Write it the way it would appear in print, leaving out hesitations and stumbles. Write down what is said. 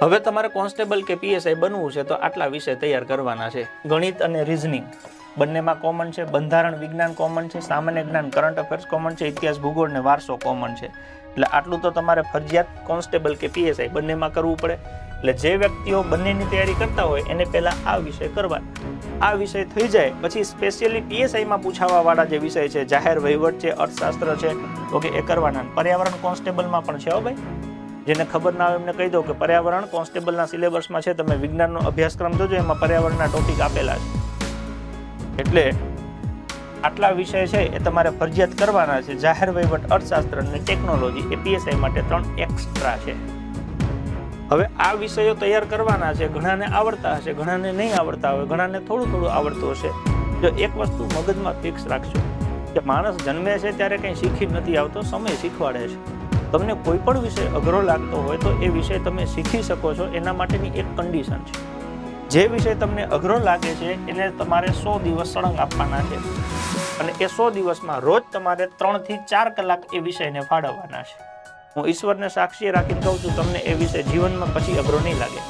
હવે તમારે કોન્સ્ટેબલ કે પીએસઆઈ બનવું છે તો આટલા વિષય તૈયાર કરવાના છે. ગણિત અને રિઝનિંગ બંનેમાં કોમન છે, બંધારણ વિજ્ઞાન કોમન છે, સામાન્ય જ્ઞાન કરંટ અફેર્સ કોમન છે, ઇતિહાસ ભૂગોળ ને વારસો કોમન છે. એટલે આટલું તો તમારે ફરજિયાત કોન્સ્ટેબલ કે પીએસઆઈ બંનેમાં કરવું પડે. એટલે જે વ્યક્તિઓ બંનેની તૈયારી કરતા હોય એને પહેલા આ વિષય કરવા. આ વિષય થઈ જાય પછી સ્પેશિયલી પીએસઆઈમાં પૂછાવા વાળા જે વિષય છે, જાહેર વહીવટ છે, અર્થશાસ્ત્ર છે, ઓકે, એ કરવાના. પર્યાવરણ કોન્સ્ટેબલમાં પણ છે હો ભાઈ, જેને ખબર ના હોય એમને કહી દો કે પર્યાવરણ કોન્સ્ટેબલના સિલેબસમાં છે. તમે વિજ્ઞાનનો અભ્યાસક્રમ જોજો, એમાં પર્યાવરણના ટોપિક આપેલા છે. એટલે આટલા વિષય છે એ તમારે ફરજિયાત કરવાના છે. જાહેર વહીવટ, અર્થશાસ્ત્ર અને ટેકનોલોજી એ પીએસઆઈ માટે 3 એક્સ્ટ્રા છે. હવે આ વિષયો તૈયાર કરવાના છે. ઘણાને આવડતા હશે, ઘણાને નહીં આવડતા હોય, ઘણાને થોડું આવડતું હશે. જો એક વસ્તુ મગજમાં ફિક્સ રાખશો કે માણસ જન્મે છે ત્યારે કંઈ શીખી નથી આવતો, સમય શીખવાડે છે. તમને કોઈ પણ વિષય અઘરો લાગતો હોય તો એ વિષય તમે શીખી શકો છો. એના માટેની એક કન્ડિશન છે. જે વિષય તમને અઘરો લાગે છે એને તમારે 100 દિવસ સળંગ આપવાના છે અને એ 100 દિવસમાં રોજ તમારે 3 થી 4 કલાક એ વિષયને ફાળવવાના છે. હું ઈશ્વરને સાક્ષી રાખીને કહું છું, તમને એ વિષય જીવનમાં પછી અઘરો નહીં લાગે.